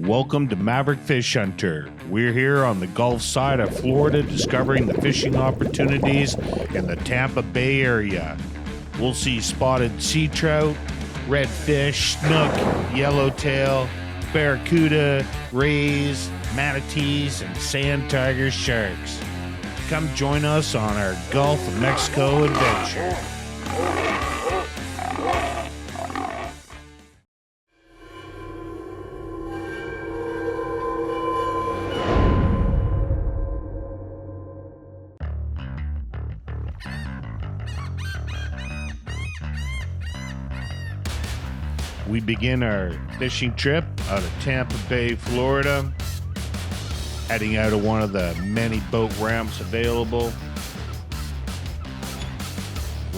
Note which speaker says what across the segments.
Speaker 1: Welcome to Maverick Fish Hunter. We're here on the Gulf side of Florida discovering the fishing opportunities in the Tampa Bay area. We'll see spotted sea trout, redfish, snook, yellowtail, barracuda, rays, manatees, and sand tiger sharks. Come join us on our Gulf of Mexico adventure. We begin our fishing trip out of Tampa Bay, Florida, heading out of one of the many boat ramps available.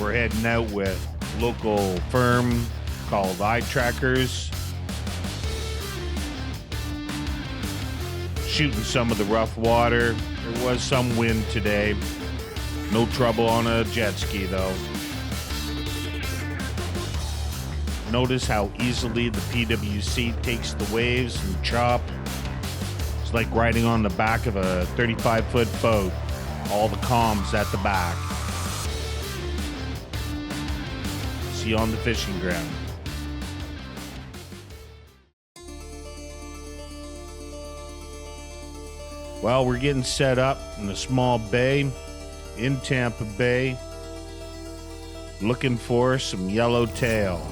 Speaker 1: We're heading out with a local firm called Eye Trackers, shooting some of the rough water. There was some wind today. No trouble on a jet ski though. Notice how easily the PWC takes the waves and chop. It's like riding on the back of a 35-foot boat. All the comms at the back. See you on the fishing ground. Well, we're getting set up in a small bay in Tampa Bay, looking for some yellowtail.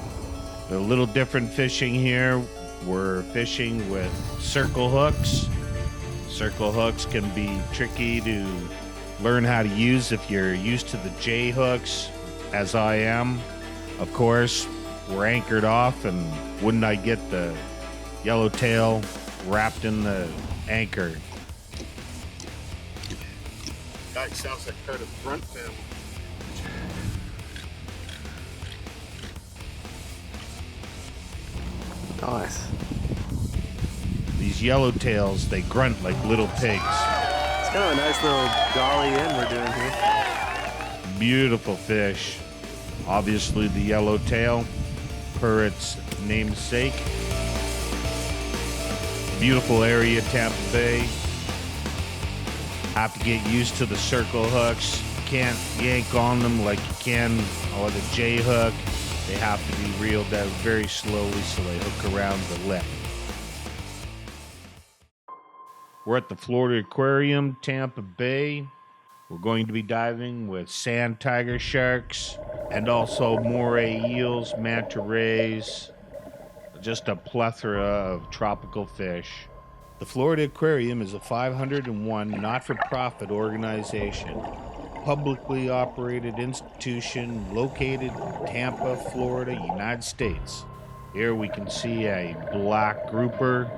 Speaker 1: A little different fishing here. We're fishing with circle hooks. Circle hooks can be tricky to learn how to use if you're used to the J hooks, as I am. Of course, we're anchored off, and wouldn't I get the yellowtail wrapped in the anchor?
Speaker 2: Guy sounds like part of the front family.
Speaker 3: Nice.
Speaker 1: These yellowtails, they grunt like little pigs.
Speaker 3: It's kind of a nice little dolly in we're doing here.
Speaker 1: Beautiful fish. Obviously the yellowtail, per its namesake. Beautiful area, Tampa Bay. Have to get used to the circle hooks. Can't yank on them like you can on the J hook. They have to be reeled out very slowly so they hook around the lip. We're at the Florida Aquarium, Tampa Bay. We're going to be diving with sand tiger sharks and also moray eels, manta rays, just a plethora of tropical fish. The Florida Aquarium is a 501 not-for-profit organization, publicly operated institution located in Tampa, Florida, United States. Here we can see a black grouper.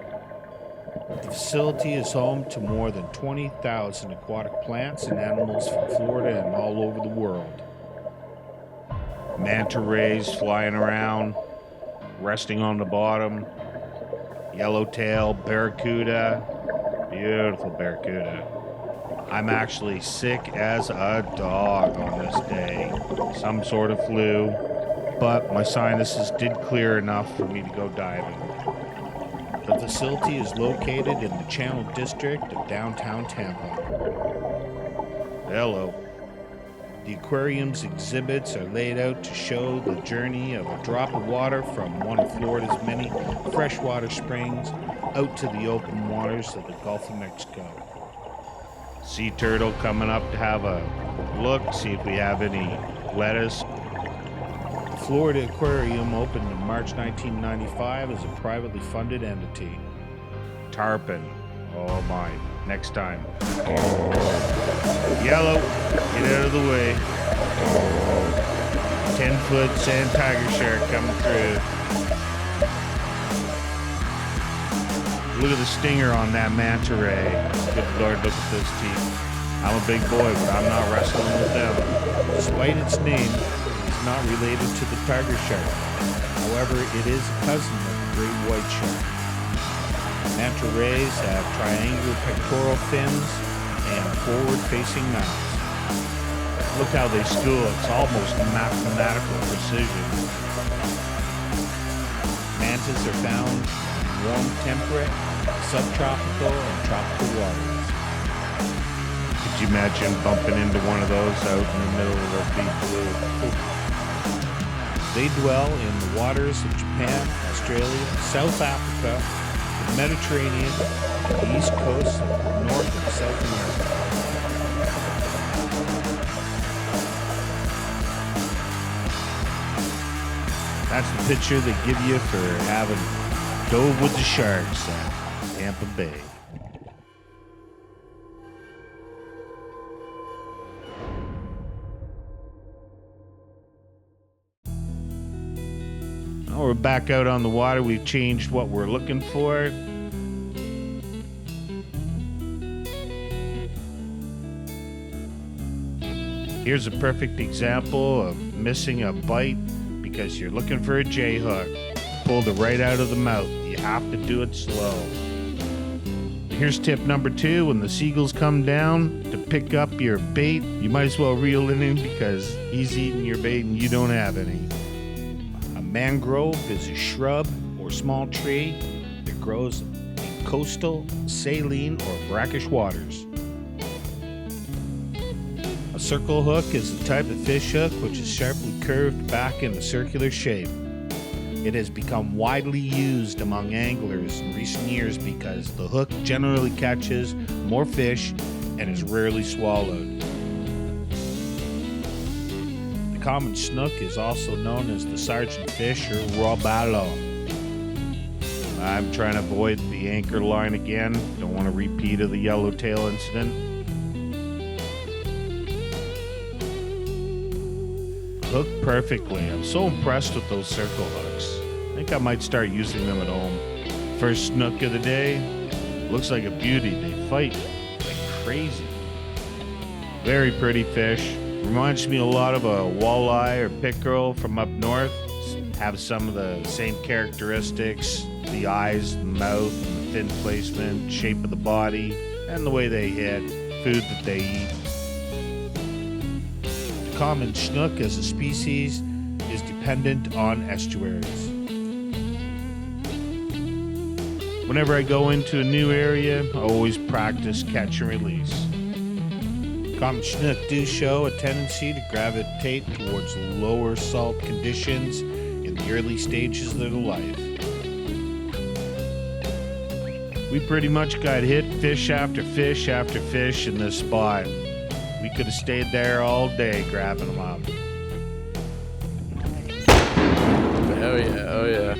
Speaker 1: The facility is home to more than 20,000 aquatic plants and animals from Florida and all over the world. Manta rays flying around, resting on the bottom. Yellowtail, barracuda, beautiful barracuda. I'm actually sick as a dog on this day. Some sort of flu, but my sinuses did clear enough for me to go diving. The facility is located in the Channel District of downtown Tampa. Hello. The aquarium's exhibits are laid out to show the journey of a drop of water from one of Florida's many freshwater springs out to the open waters of the Gulf of Mexico. Sea turtle coming up to have a look, see if we have any lettuce. The Florida Aquarium opened in March 1995 as a privately funded entity. Tarpon, oh my, next time. Yellow, get out of the way. 10-foot sand tiger shark coming through. Look at the stinger on that manta ray. Good Lord, look at those teeth. I'm a big boy, but I'm not wrestling with them. Despite its name, it's not related to the tiger shark. However, it is a cousin of the great white shark. Manta rays have triangular pectoral fins and forward-facing mouths. Look how they school. It's almost mathematical precision. Mantas are found in warm, temperate, subtropical and tropical waters. Could you imagine bumping into one of those out in the middle of the deep blue? They dwell in the waters of Japan, Australia, South Africa, the Mediterranean, and the east coast of North and South America. That's the picture they give you for having dove with the sharks at Tampa Bay. Now we're back out on the water. We've changed what we're looking for. Here's a perfect example of missing a bite because you're looking for a J-hook. Pulled it right out of the mouth. You have to do it slow. Here's tip number 2. When the seagulls come down to pick up your bait, you might as well reel it in because he's eating your bait and you don't have any. A mangrove is a shrub or small tree that grows in coastal, saline, or brackish waters. A circle hook is a type of fish hook which is sharply curved back in a circular shape. It has become widely used among anglers in recent years because the hook generally catches more fish and is rarely swallowed. The common snook is also known as the sergeant fish or robalo. I'm trying to avoid the anchor line again. Don't want a repeat of the yellowtail incident. Hooked perfectly. I'm so impressed with those circle hooks. I think I might start using them at home. First snook of the day. Looks like a beauty. They fight like crazy. Very pretty fish. Reminds me a lot of a walleye or pickerel from up north. Have some of the same characteristics. The eyes, the mouth, and the fin placement, shape of the body, and the way they hit. Food that they eat. Common snook as a species is dependent on estuaries. Whenever I go into a new area, I always practice catch and release. Common snook do show a tendency to gravitate towards lower salt conditions in the early stages of their life. We pretty much got hit fish after fish after fish in this spot. We could have stayed there all day grabbing them up.
Speaker 3: Oh yeah, oh yeah.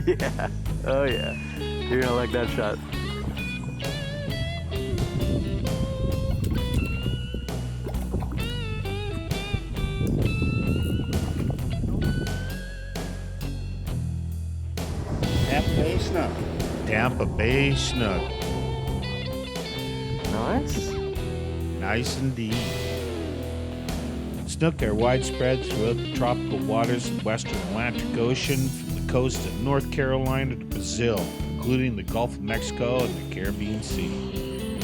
Speaker 3: Yeah, oh yeah. You're gonna like that shot.
Speaker 2: Tampa Bay snook.
Speaker 1: Tampa Bay snook.
Speaker 3: Nice.
Speaker 1: Nice indeed. Snook are widespread throughout the tropical waters of the western Atlantic Ocean, from the coast of North Carolina to Brazil, including the Gulf of Mexico and the Caribbean Sea.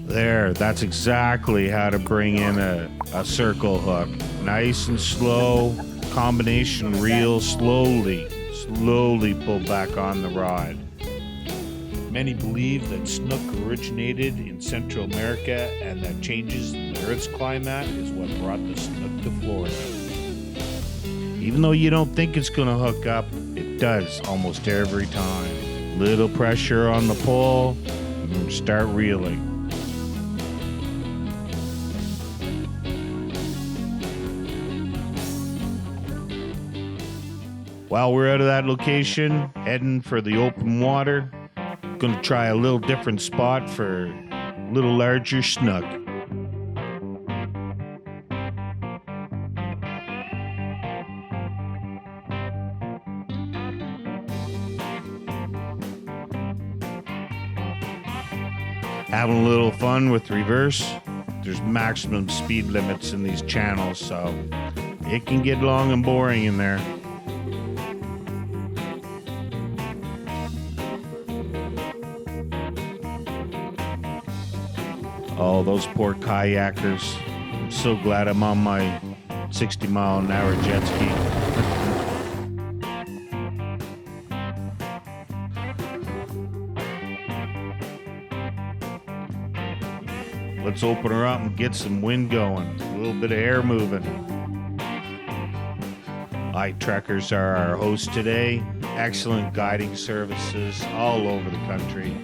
Speaker 1: There, that's exactly how to bring in a circle hook. Nice and slow, combination reel, slowly pull back on the rod. Many believe that snook originated in Central America and that changes in the Earth's climate is what brought the snook to Florida. Even though you don't think it's going to hook up, it does almost every time. Little pressure on the pole, and start reeling. While we're out of that location, heading for the open water, gonna try a little different spot for a little larger snook. Having a little fun with reverse. There's maximum speed limits in these channels, so it can get long and boring in there. Oh, those poor kayakers. I'm so glad I'm on my 60-mile-an-hour jet ski. Let's open her up and get some wind going. A little bit of air moving. iTrekkers are our host today. Excellent guiding services all over the country.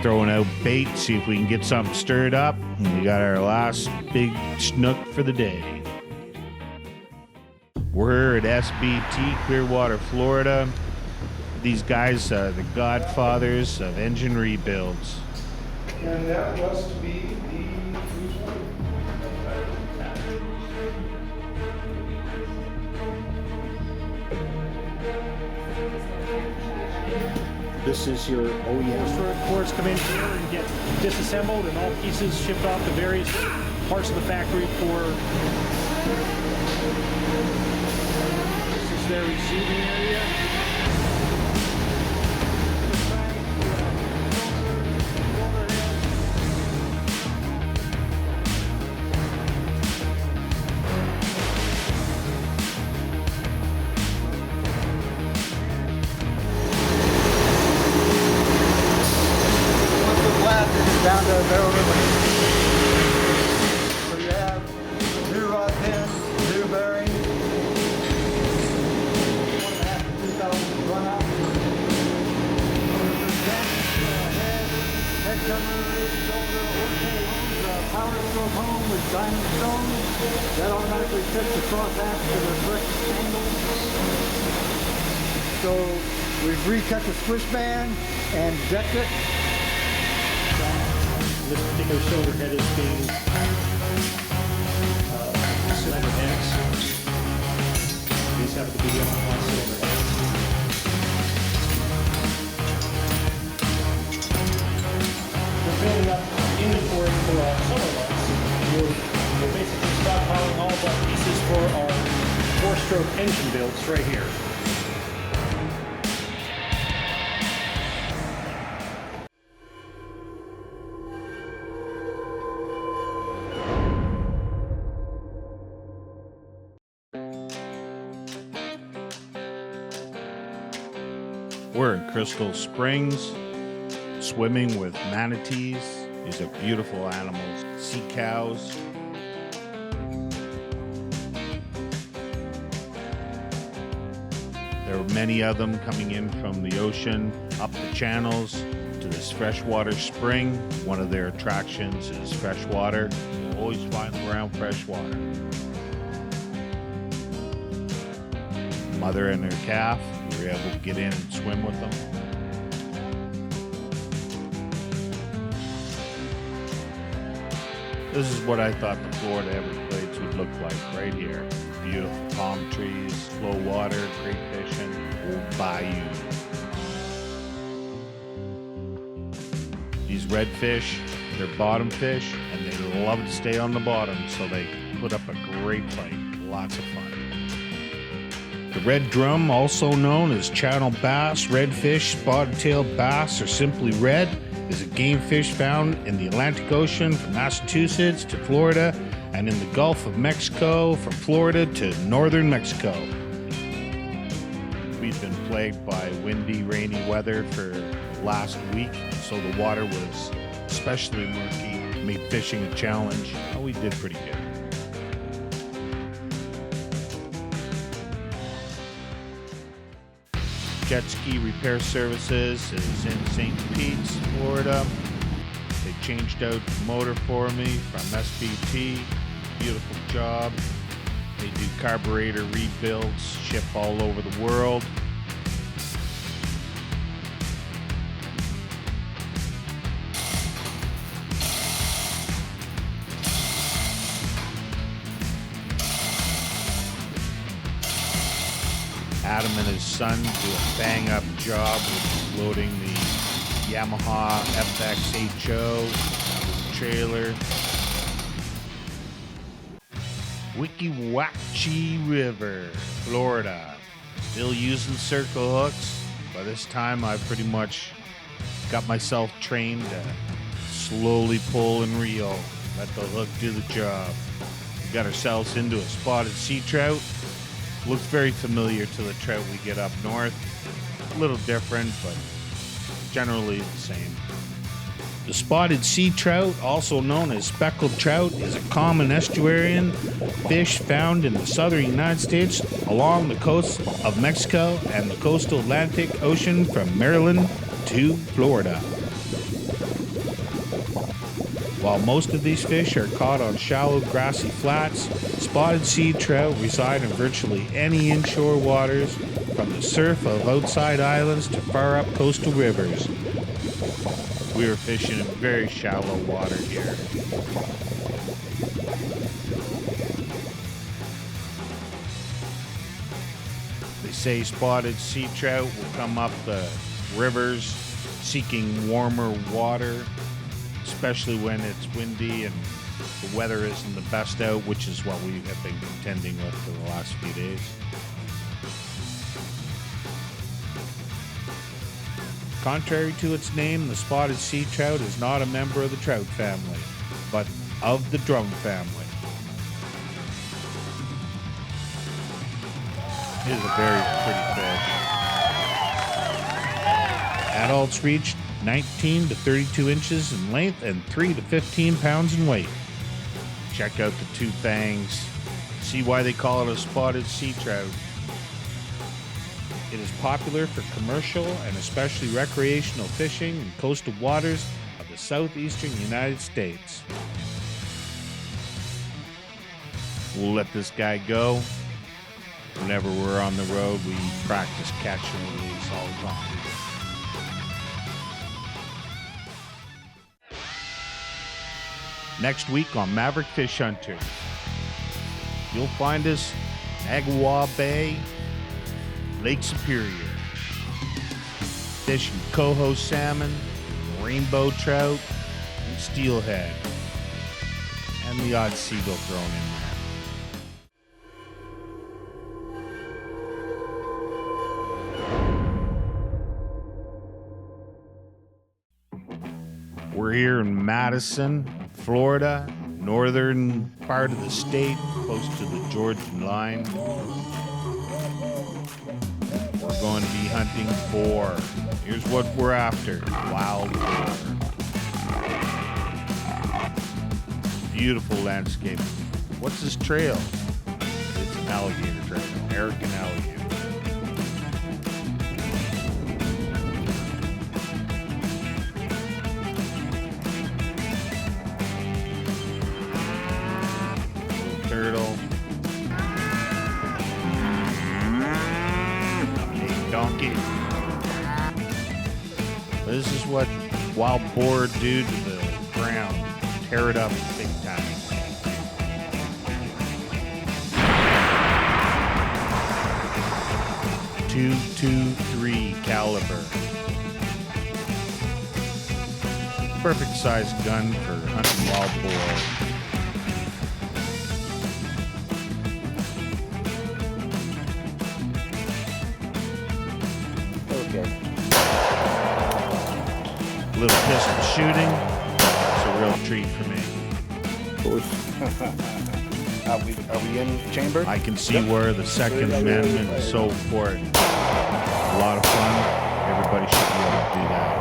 Speaker 1: Throwing out bait, see if we can get something stirred up. And we got our last big snook for the day. We're here at SBT, Clearwater, Florida. These guys are the godfathers of engine rebuilds.
Speaker 4: And that must be the
Speaker 2: This is your OEM.
Speaker 5: Cores come in here and get disassembled and all pieces shipped off to various parts of the factory for... This is their receiving area.
Speaker 6: Down to barrel release. So you have new rod pins, new bearings, 1.5 to 2,000 run out. Head cover, shoulder, power stroke home with diamond stone. That automatically fits the cross ax to the correct angle. So we've recut the squish band and decked it.
Speaker 5: This particular shoulder head is being cylinder heads. These happen to be on cylinder heads. We're building up inventory for our summer months. We're basically stockpiling all of our pieces for our 4-stroke engine builds right here.
Speaker 1: We're in Crystal Springs, swimming with manatees. These are beautiful animals. Sea cows. There are many of them coming in from the ocean, up the channels to this freshwater spring. One of their attractions is freshwater. You'll always find them around freshwater. Mother and her calf. We were able to get in and swim with them. This is what I thought the Florida Everglades would look like right here. Beautiful palm trees, slow water, great fishing, old bayou. These redfish, they're bottom fish, and they love to stay on the bottom, so they put up a great fight. Lots of fun. The red drum, also known as channel bass, redfish, spotted-tailed bass, or simply red, is a game fish found in the Atlantic Ocean from Massachusetts to Florida and in the Gulf of Mexico from Florida to northern Mexico. We've been plagued by windy, rainy weather for last week, so the water was especially murky, made fishing a challenge. Well, we did pretty good. Jet ski repair services is in St. Pete's, Florida. They changed out the motor for me from SBT. Beautiful job. They do carburetor rebuilds, ship all over the world. Adam and his son do a bang-up job with loading the Yamaha FXHO trailer. Wickiwatchee River, Florida. Still using circle hooks. By this time, I've pretty much got myself trained to slowly pull and reel. Let the hook do the job. We got ourselves into a spotted sea trout. Looks very familiar to the trout we get up north. A little different, but generally the same. The spotted sea trout, also known as speckled trout, is a common estuarine fish found in the southern United States along the coast of Mexico and the coastal Atlantic Ocean from Maryland to Florida. While most of these fish are caught on shallow grassy flats, spotted sea trout reside in virtually any inshore waters, from the surf of outside islands to far up coastal rivers. We were fishing in very shallow water here. They say spotted sea trout will come up the rivers seeking warmer water, especially when it's windy and the weather isn't the best out, which is what we have been contending with for the last few days. Contrary to its name, the spotted sea trout is not a member of the trout family, but of the drum family. It is a very pretty fish. Adults reach 19 to 32 inches in length and 3 to 15 pounds in weight. Check out the two fangs. See why they call it a spotted sea trout. It is popular for commercial and especially recreational fishing in coastal waters of the southeastern United States. We'll let this guy go. Whenever we're on the road, we practice catch and release all the time. Next week on Maverick Fish Hunter, you'll find us in Agawam Bay, Lake Superior, fishing coho salmon, rainbow trout, and steelhead, and the odd seagull thrown in there. We're here in Madison, Florida, northern part of the state, close to the Georgian line. We're going to be hunting for, here's what we're after, wild boar. Beautiful landscape. What's this trail? It's an alligator trail, American alligator. Turtle. Donkey. This is what wild boar do to the ground. Tear it up big time. .223 caliber. Perfect size gun for hunting wild boar. Little pistol shooting. It's a real treat for me.
Speaker 2: Are we in chamber?
Speaker 1: I can see where the Second Amendment is so important. A lot of fun. Everybody should be able to do that.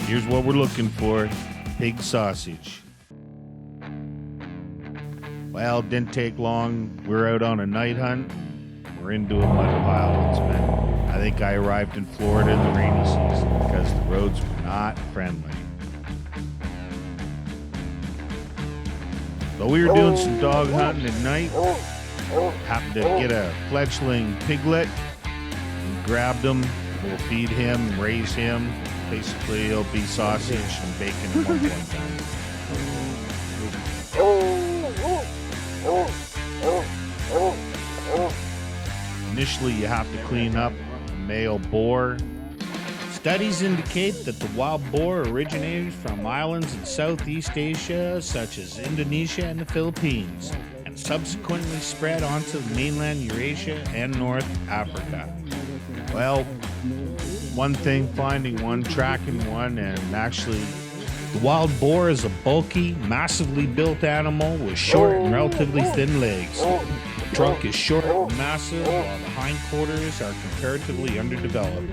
Speaker 1: Here's what we're looking for. Pig sausage. Well, it didn't take long. We're out on a night hunt. We're into a mud pile. It's been, I think I arrived in Florida in the rainy season because the roads were not friendly. So we were doing some dog hunting at night. Happened to get a fledgling piglet and grabbed him. We'll feed him, raise him. Basically, it'll be sausage and bacon at one point in time. Initially, you have to clean up a male boar. Studies indicate that the wild boar originated from islands in Southeast Asia, such as Indonesia and the Philippines, and subsequently spread onto the mainland Eurasia and North Africa. Well, one thing, finding one, tracking one, and actually, the wild boar is a bulky, massively built animal with short and relatively thin legs. trunk is short and massive, while the hindquarters are comparatively underdeveloped.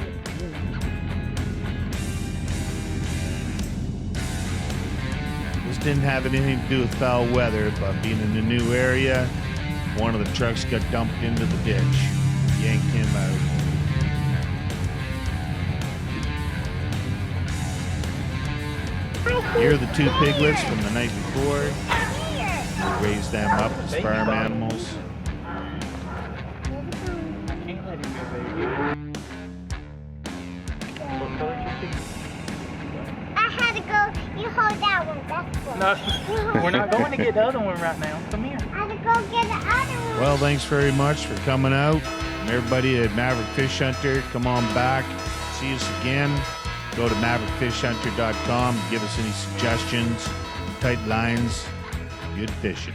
Speaker 1: This didn't have anything to do with foul weather, but being in a new area, one of the trucks got dumped into the ditch. Yanked him out. Here are the two piglets from the night before. We raised them up as farm animals.
Speaker 7: I had to go. You hold that one. That's one.
Speaker 8: No, we're not going to get the other one right now. Come here.
Speaker 7: I had to go get the other one.
Speaker 1: Well, thanks very much for coming out. And everybody at Maverick Fish Hunter, come on back. See us again. Go to maverickfishhunter.com. Give us any suggestions. Tight lines. Good fishing.